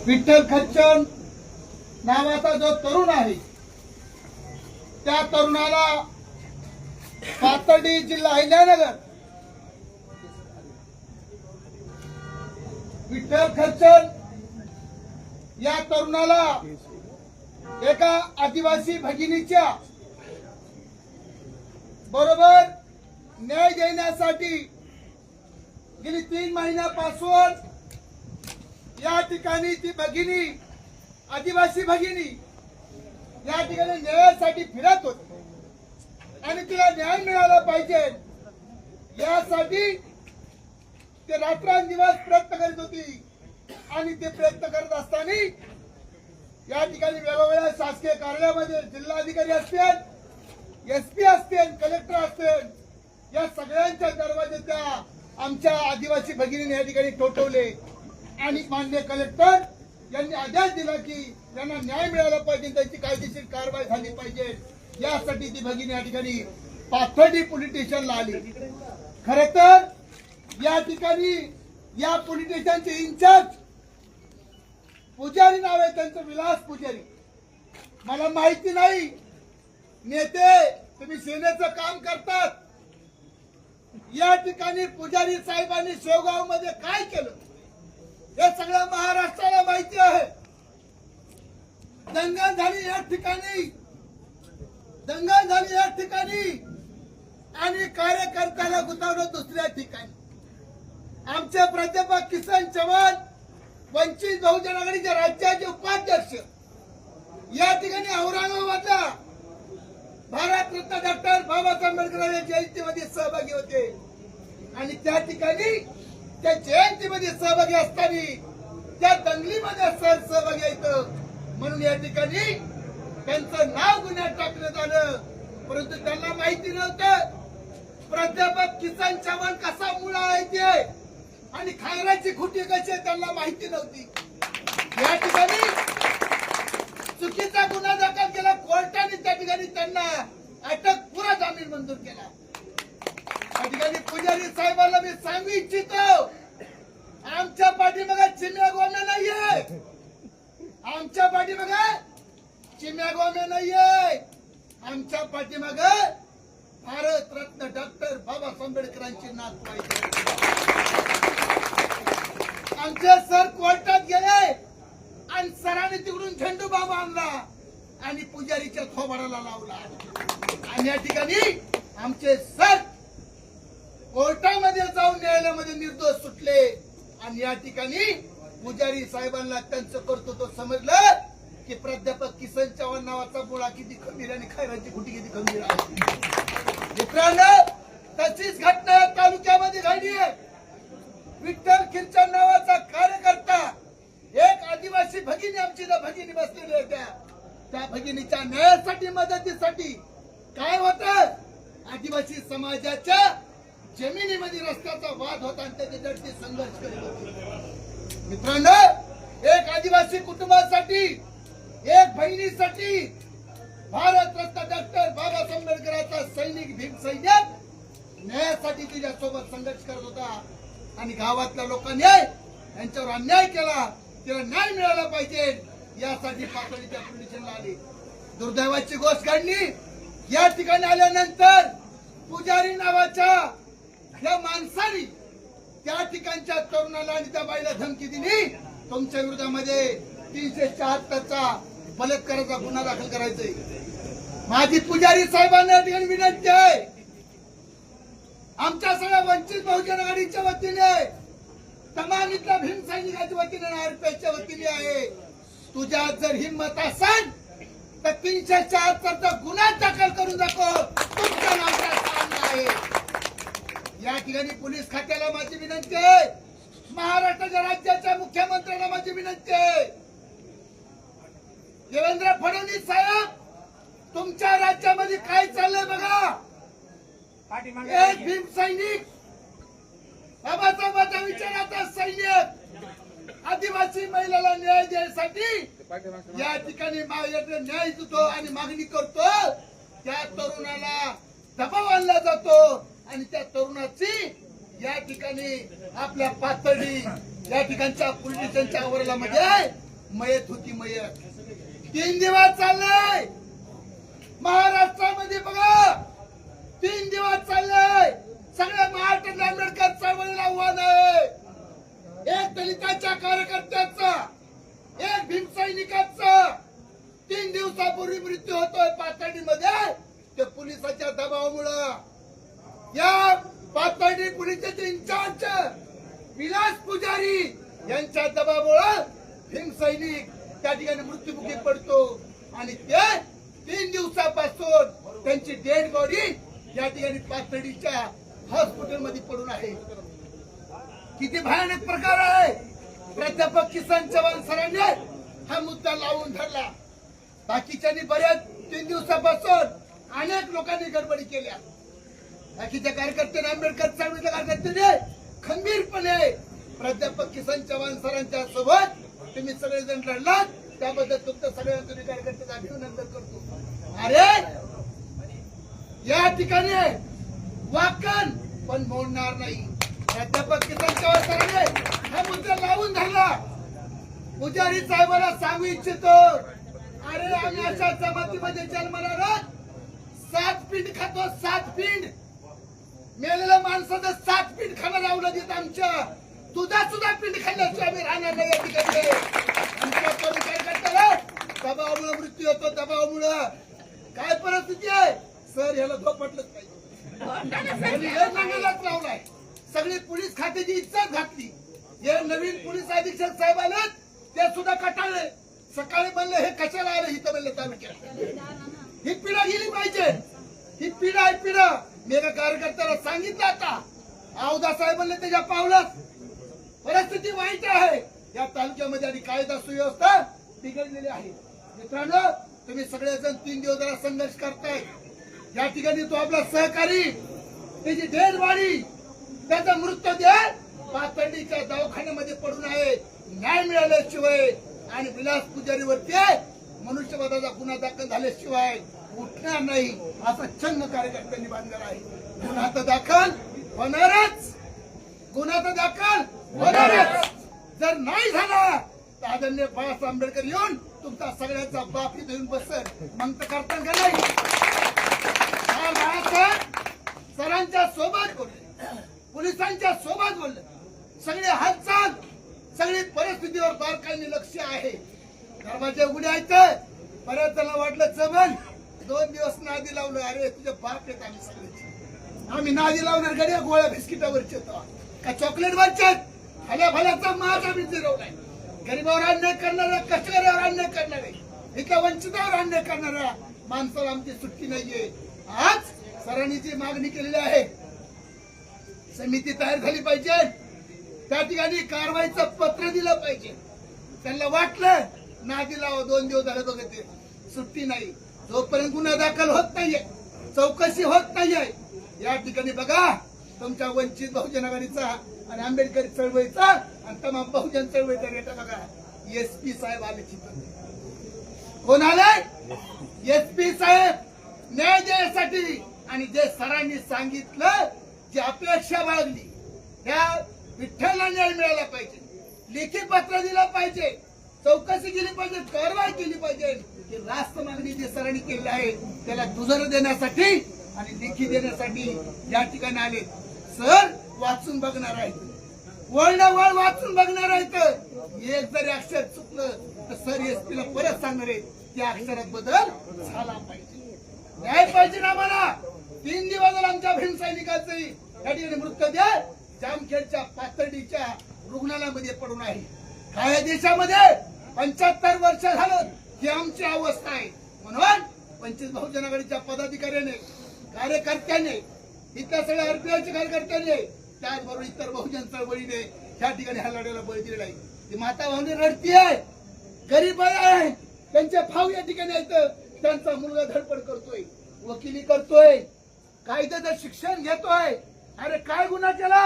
विठ्ठल खच्चन नावाचा जो तरुण आहे त्या तरुणाला पाथर्डी जिल्हा अहिल्यानगर विठ्ठल खच्चन या तरुणाला एका आदिवासी भगिनीच्या बरोबर न्याय देण्यासाठी गेली 3 महिन्यापासून या ठिकाणी ती भगिनी आदिवासी भगिनी या ठिकाणी न्यायासाठी फिरत होती आणि तिला न्याय मिळाला पाहिजे यासाठी ते रात्रंदिवस प्रयत्न करीत होती आणि ते प्रयत्न करत असताना या ठिकाणी वेगवेगळ्या शासकीय कार्यालयामध्ये जिल्हाधिकारी असतील, एसपी असतील, कलेक्टर असतील, या सगळ्यांच्या दरवाजे त्या आमच्या आदिवासी भगिनीने या ठिकाणी ठोठवले आणि माननीय कलेक्टर यांनी आदेश दिला की त्यांना न्याय मिळाला पाहिजे, त्यांची कायदेशीर कारवाई झाली पाहिजे यासाठी ती भगिनी या ठिकाणी पाथर्डी पोलीस स्टेशनला आली। खरं तर या ठिकाणी या पोलीस स्टेशनचे इंचार्ज पुजारी नाव आहे त्यांचं, विलास पुजारी। मला माहिती नाही नेते तुम्ही सेनेचं काम करतात, या ठिकाणी पुजारी साहेबांनी शेवगाव मध्ये काय केलं हे सगळ्या महाराष्ट्राला माहिती आहे। दंगल झाली या ठिकाणी आणि कार्यकर्त्याला गुंतवलं दुसऱ्या ठिकाणी। आमचे प्राध्यापक किसन चव्हाण वंचित बहुजन आघाडीचे राज्याचे उपाध्यक्ष या ठिकाणी औरंगाबादला भारतरत्न डॉक्टर बाबासाहेब आंबेडकर या जयंतीमध्ये सहभागी होते आणि त्या ठिकाणी त्या जयंतीमध्ये सहभागी असताना त्या दंगलीमध्ये सहभागी आहेत म्हणून या ठिकाणी त्यांचं नाव गुन्ह्यात टाकण्यात आलं, परंतु त्यांना माहिती नव्हतं प्राध्यापक किसन चव्हाण कसा मुळा आहे ते आणि खायराची खुटी कशी त्यांना माहिती नव्हती। या ठिकाणी चुकीचा गुन्हा दाखल केला कोर्टाने, त्या ठिकाणी त्यांना अटक पुरा जामीन मंजूर केला। त्या ठिकाणी पुजारी साहेबांना मी सांगू इच्छितो आमच्या पाठीमागे चिमण्या गोम्या नाहीये, आमच्या पाठीमागे चिमण्या गोम्या नाहीये, आमच्या पाठीमागे भारतरत्न डॉक्टर बाबासाहेब आंबेडकरांची नात पाहिजे। आमचे सर कोर्टात गेले आणि सरांनी तिकडून झेंडू बाबा आणला आणि पुजारीच्या थोबाडाला लावला आणि या ठिकाणी आमचे सर कोर्टामध्ये जाऊन न्यायालयामध्ये निर्दोष सुटले आणि या ठिकाणी पुजारी साहेबांना त्यांचं कर्तृत्व समजलं की प्राध्यापक किसन चव्हाण नावाचा मुळा किती खंबीर आणि खैराची खुटी किती खंबीर आहे। मित्रांनो तशीच घटना या तालुक्यामध्ये घडली आहे। विठ्ठल खच्चन नावाचा कार्यकर्ता एक आदिवासी भगिनी आमची भगिनी बसलेली होत्या, त्या भगिनीच्या न्यायासाठी मदतीसाठी काय होतं आदिवासी समाजाच्या जमिनीमध्ये रस्त्याचा वाद होता आणि त्याच्यासाठी संघर्ष करीत होते। मित्रांनो एक आदिवासी कुटुंबासाठी एक बहिणीसाठी भारतरत्न डॉक्टर बाबासाहेब आंबेडकरांचा सैनिक भीम सैनिक न्यायासाठी तिच्यासोबत संघर्ष करत होता आणि गावातल्या लोकांनी यांच्यावर अन्याय केला, तिला न्याय मिळाला पाहिजे यासाठी पाथर्डीच्या पोलीस स्टेशनला आले। दुर्दैवाची गोष्ट घडली, या ठिकाणी आल्यानंतर पुजारी नावाच्या या माणसाने त्या ठिकाणच्या तरुणाला आणि त्या बाईला धमकी दिली, तुमच्या विरोधामध्ये 374चा बलात्काराचा गुन्हा दाखल करायचा। माझी पुजारी साहेबांना या ठिकाणी विनंती आहे, आमच्या सगळ्या वंचित बहुजन आघाडीच्या वतीने तमाम इथल्या भीम सैनिकाच्या वतीने आरपीएफच्या वतीने आहे, तुझ्यात जर हिंमत असेल तर 374चा गुन्हा दाखल करून दाखव, तुमच्या नावाचा सामना आहे। या ठिकाणी पोलीस खात्याला माझी विनंती आहे, महाराष्ट्राच्या राज्याच्या मुख्यमंत्र्यांना माझी विनंती आहे, देवेंद्र फडणवीस साहेब तुमच्या राज्यामध्ये काय चाललंय बघा। एक भीम सैनिक बाबासाहेबांच्या विचाराचा सैनिक आदिवासी महिलेला न्याय देण्यासाठी या ठिकाणी न्याय देतो आणि मागणी करतो, त्या तरुणाला दबाव आणला जातो आणि त्या तरुणाची या ठिकाणी आपल्या पाथर्डी या ठिकाणच्या पोलीस स्टेशनच्या आवारामध्ये मयत होती मयत. 3 दिवस चाललंय महाराष्ट्रामध्ये बघा. 3 दिवस चाललंय. सगळ्या महाराष्ट्र आंबेडकर चळवळीला आव्हान आहे. एक दलिताच्या कार्यकर्त्याचा, एक भीमसैनिकाचा 3 दिवसापूर्वी मृत्यू होतोय पाथर्डीमध्ये. ते पोलिसाच्या दबावामुळं. या पाथर्डी पोलिसचे इन्चार्ज विलास पुजारी यांच्या दबावामुळं भीमसैनिक त्या ठिकाणी मृत्युमुखी पडतो. आणि ते 3 दिवसापासून त्यांची डेड बॉडी या ठिकाणी पाथर्डीच्या हॉस्पिटलमध्ये पडून आहे. किती भयानक प्रकार आहे. प्राध्यापक किसन चव्हाण सरांनी हा मुद्दा लावून धरला. बाकीच्यांनी बऱ्याच 3 दिवसापासून अनेक लोकांनी गडबडी केल्या. बाकीच्या कार्यकर्त्यांनी, आंबेडकर चळवळीच्या कार्यकर्त्यांनी खंबीरपणे प्राध्यापक किसन चव्हाण सरांच्या सोबत तुम्ही सगळेजण लढलात. त्याबद्दल तुमचं सगळ्यांचं मी कार्यकर्त्यांचं अभिनंदन करतो. अरे या ठिकाणी वाकण पण मोडणार नाही. प्राध्यापक किसन चव्हाण सरांनी हा मुद्दा लावून धरला. पुजारी साहेबांना सांगू इच्छितो, अरे आम्ही अशा जमातीमध्ये जन्मला 7 पिंड खातो. 7 पिंड मेलेल्या माणसाचं 7 पिंड खायला लावलं देत. आमच्या तुझा सुद्धा पिंड खाल्ल्याशिवाय आम्ही राहणार नाही या ठिकाणी. आमच्या कोणी काय करतात दबावामुळे मृत्यू होतो. दबावामुळं काय परिस्थिती आहे सर, याला झोपटलंच पाहिजे. लावलाय. सगळी पोलीस खात्याची इज्जत घातली. हे नवीन पोलीस अधीक्षक साहेब आले ते सुद्धा कटाळले. सकाळी म्हणले हे कशाला आले इथं म्हणले तालुक्यात. ही पिढा गेली पाहिजे. ही पिढा आहे पिढा. मी एका कार्यकर्त्याला सांगितलं आता आवदा साहेब म्हणले त्याच्या पावलात परिस्थिती वाईट आहे या तालुक्यामध्ये आणि कायदा सुव्यवस्था बिघडलेली आहे. मित्रांनो तुम्ही सगळेजण 3 दिवस जरा संघर्ष करताय. या ठिकाणी तो आपला सहकारी त्याची डेड बॉडी त्याचा मृतदेह पाथर्डीच्या दवाखान्यामध्ये पडून आहे. न्याय मिळाल्याशिवाय आणि विलास पुजारीवरती मनुष्यवधाचा गुन्हा दाखल झाल्याशिवाय उठणार नाही असा छंद कार्यकर्त्यांनी बांधलेला आहे. गुन्हा तर दाखल होणारच. गुन्हा तर दाखल होणारच. जर नाही झाला तर आदरणीय बाळासाहेब आंबेडकर येऊन तुमचा सगळ्यांचा बाप इथे येऊन बसेल. मग तर करता का नाही. बाळासाहेब सरांच्या सोबत बोलले, पोलिसांच्या सोबत बोलले. सगळे हालचाल सगळी परिस्थितीवर बारकाईने लक्ष आहे. दरवाजे उघडे आहेत. बऱ्याच जणांना वाटलं चमन 2 दिवस नादी लावलं. अरे तुझे बाप येत आम्ही सगळे. आम्ही नादी लावणार गड्या गोळ्या बिस्किटावरचे का चॉकलेटवरचे भल्या भल्याचा माज आम्ही जिरवलाय. गरीबावर अन्याय करणाऱ्या, कष्टकऱ्यावर अन्याय करणारे, इथल्या वंचितावर अन्याय करणाऱ्या माणसाला आमची सुट्टी नाहीये. आज सरांनी जी मागणी केलेली आहे समिती तयार झाली पाहिजे. त्या ठिकाणी कारवाईचं पत्र दिलं पाहिजे. त्यांना वाटलं नादी लावा 2 दिवस झाले बघते सुट्टी नाही. जोपर्यंत गुन्हा दाखल होत नाहीये, चौकशी होत नाहीये या ठिकाणी बघा तुमच्या वंचित बहुजन आघाडीचा आणि आंबेडकरी चळवळीचा आणि तमाम बहुजन चळवळीचा नेता बघा एसपी साहेब आले. कोण आले? एसपी साहेब. न्याय देण्यासाठी आणि जे सरांनी सांगितलं जी अपेक्षा बाळगली त्या विठ्ठलला न्याय मिळाला पाहिजे. लेखी पत्र दिलं पाहिजे. चौकशी केली पाहिजे. कारवाई केली पाहिजे. की रास्त मागणी जे सरांनी केली आहे त्याला दुजोरा देण्यासाठी आणि लेखी देण्यासाठी या ठिकाणी आले. सर वाचून बघणार आहेत. वळणावळ वाचून बघणार आहेत. एक जरी अक्षर चुकलं तर सर एसपीला परत सांगणार आहे त्या अक्षरात बदल झाला पाहिजे. न्याय पाहिजे ना आम्हाला. 3 दिवस आमच्या भीमसैनिकाचे या ठिकाणी मृतदेह जामखेडच्या पाथर्डीच्या रुग्णालयामध्ये पडून आहे. काय देशामध्ये 75 वर्ष झालं ही आमची अवस्था आहे. म्हणून वंचित बहुजन आघाडीच्या पदाधिकाऱ्याने, कार्यकर्त्याने, इथल्या सगळ्या आरपीआयच्या कार्यकर्त्याने, त्याचबरोबर इतर बहुजन चळवळीने त्या ठिकाणी ह्या लढ्याला बळी दिलेला आहे. ती माता भावने रडती आहे. गरीब आहे. त्यांचे भाव या ठिकाणी आहेत. त्यांचा मुलगा धडपड करतोय, वकिली करतोय, कायद्याचं शिक्षण घेतोय. अरे काय गुन्हा केला?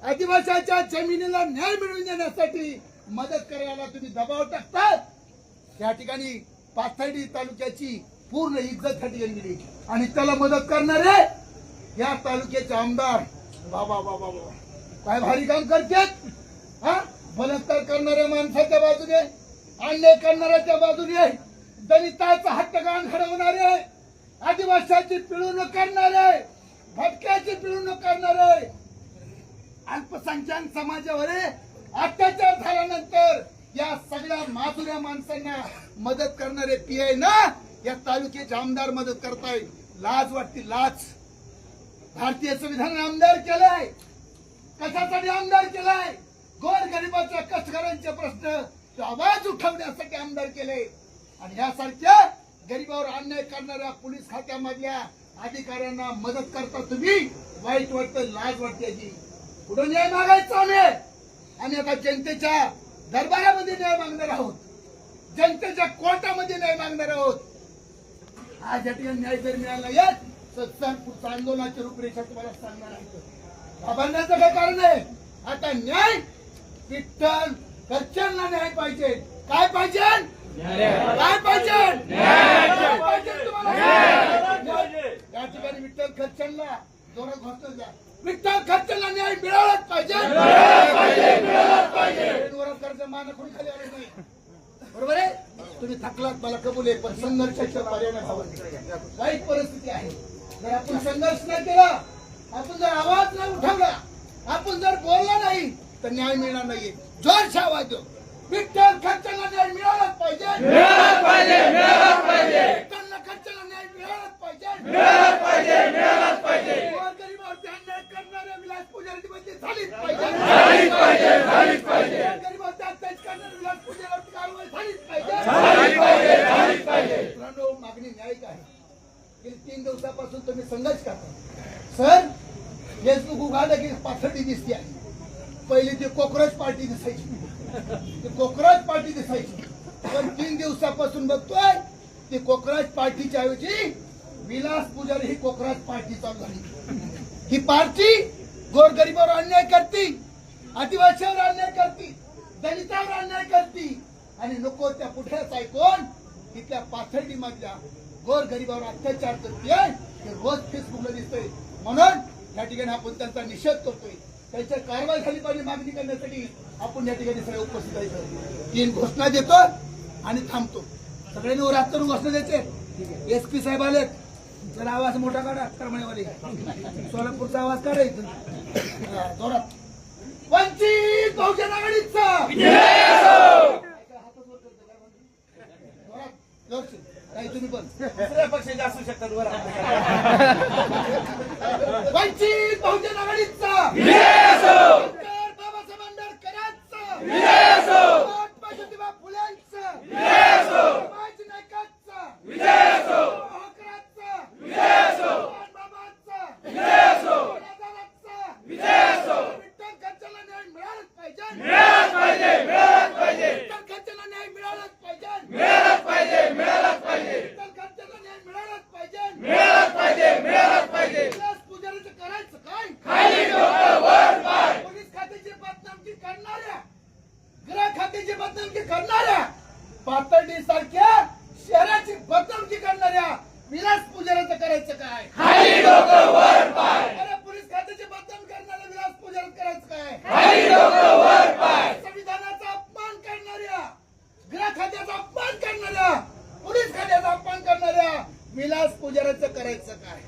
आदिवासीच्या जमिनीला न्याय मिळवून देण्यासाठी मदत करायला तुम्ही दबाव टाकतात. त्या ठिकाणी पाथर्डी तालुक्याची पूर्ण इज्जत त्या ठिकाणी गेली आणि त्याला मदत करणारे या तालुक्याचे आमदार बाबा बाबा बाबा काय भारी काम करतात. बलात्कार करणाऱ्या माणसाच्या बाजूने अन्याय करणाऱ्याच्या बाजूने दलिताचा हक्कगान घडवणारे, आदिवासीची पिळवणूक करणारे, भटक्याची पिळवणूक करणारे, अल्पसंख्याक समाजावर अत्याचार झाल्यानंतर या सगळ्या माजुऱ्या माणसांना मदत करणारे पीआय ना या तालुक्याचे आमदार मदत करताय. लाज वाटते, लाज. भारतीय संविधानाने आमदार केलाय, कशासाठी आमदार केलाय? गोरगरिबाच्या कष्टकऱ्यांचे प्रश्न आवाज उठवण्यासाठी आमदार केले. आणि यासारख्या गरीबावर अन्याय करणाऱ्या पोलीस खात्यामधल्या अधिकाऱ्यांना मदत करता तुम्ही. वाईट वाटतं, लाज वाटते. कुठं न्याय मागायचा आम्ही आता जनतेच्या दरबारामध्ये न्याय मागणार आहोत, जनतेच्या कोर्टामध्ये न्याय मागणार आहोत. आज या ठिकाणी न्याय जर मिळाला येत पुढच्या आंदोलनाची रूपरेषा तुम्हाला सांगणार आहे. घाबरण्याचं काय कारण आहे? आता न्याय विठ्ठल खर्च्यांना न्याय पाहिजे. काय पाहिजे? काय पाहिजे? काय पाहिजे तुम्हाला? या ठिकाणी विठ्ठल खर्च्यांना जोरात घोषणा द्या. विठ्ठल खर्च्यांना न्याय मिळालाच पाहिजे. मान कोणी खाली आलं नाही. बरोबर आहे? तुम्ही थकलात, मला कबूल आहे, पण संघर्षाच्या पर्याय वाईट परिस्थिती आहे. जर आपण संघर्ष नाही केला, आपण जर आवाज नाही उठवला, आपण जर बोलला नाही तर न्याय मिळणार नाही. जोरशे आवाज दो. विठ्ठल खर्चाला न्याय मिळालाच पाहिजे. विठ्ठल खर्चाला न्याय मिळालाच पाहिजे. गोरगरिबावरती अन्याय करणाऱ्या विलास पुजारी बंदी झालीच पाहिजे. गोरगरिबावरती अत्याचार करणाऱ्या विलास पुजारीवरती कारवाई झालीच पाहिजे. मित्रांनो, मागणी न्यायिक आहे. गेली 3 दिवसापासून तुम्ही संघर्ष करता. सर, फेसबुक उघडलं की पाथर्डी दिसते आहे. पहिली ती कॉक्रोच पार्टी दिसायची, ती कॉक्रोच पार्टी दिसायची. पण 3 दिवसापासून बघतोय ती कॉक्रोच पार्टीच्या ऐवजी विलास पुजारी ही कॉक्रोच पार्टी चालू झाली. ही पार्टी गोरगरिबावर अन्याय करती, आदिवासीवर अन्याय करती, दलितावर अन्याय करती. आणि नको त्या पुढ्याच ऐकून तिथल्या पाथर्डी मधल्या गोरगरिबावर अत्याचार करते. हे रोज फेसबुकला दिसतंय. म्हणून या ठिकाणी आपण त्यांचा निषेध करतोय. त्यांच्या कारवाई झाली पाहिजे मागणी करण्यासाठी आपण या ठिकाणी सगळे उपस्थित आहे. 3 घोषणा देतो आणि थांबतो. सगळ्यांनी वरात करून घोषणा द्यायचे. एसपी साहेब आलेत, जर आवाज मोठा काढा. करमणेवाले सोलापूरचा आवाज काढायचा जोरात. वंचित बहुजन आघाडीचा नाही, तुम्ही पण दुसऱ्या पक्षाचे असू शकतात. वंचित बहुजन आघाडीचा, बाबासाहेब आंबेडकरांचा, महात्मा ज्योतिबा फुलेंचा, समाज नायकांचा, होकरांचा, बाबांचा, विठ्ठल खर्चाला न्याय मिळालाच पाहिजे. विठ्ठल खर्चाला न्याय मिळालाच पाहिजे. विठ्ठल खर्चाला न्याय मिळालाच पाहिजे. विलास पुजारीचं करायचं काय? पोलीस खात्याची बदनामकी करणाऱ्या, गृह खात्याची बदनामकी करणाऱ्या, पाथर्डी सारख्या शहराची बदनामकी करणाऱ्या विलास पुजारीचं करायचं काय? अरे पोलीस खात्याची बदनाम करणाऱ्या विलास पुजारीचं करायचं काय? संविधानाचा अपमान करणाऱ्या, गृह खात्याचा अपमान करणाऱ्या, पोलीस खात्याचा अपमान करणाऱ्या विलास पुजारीचं करायचं काय?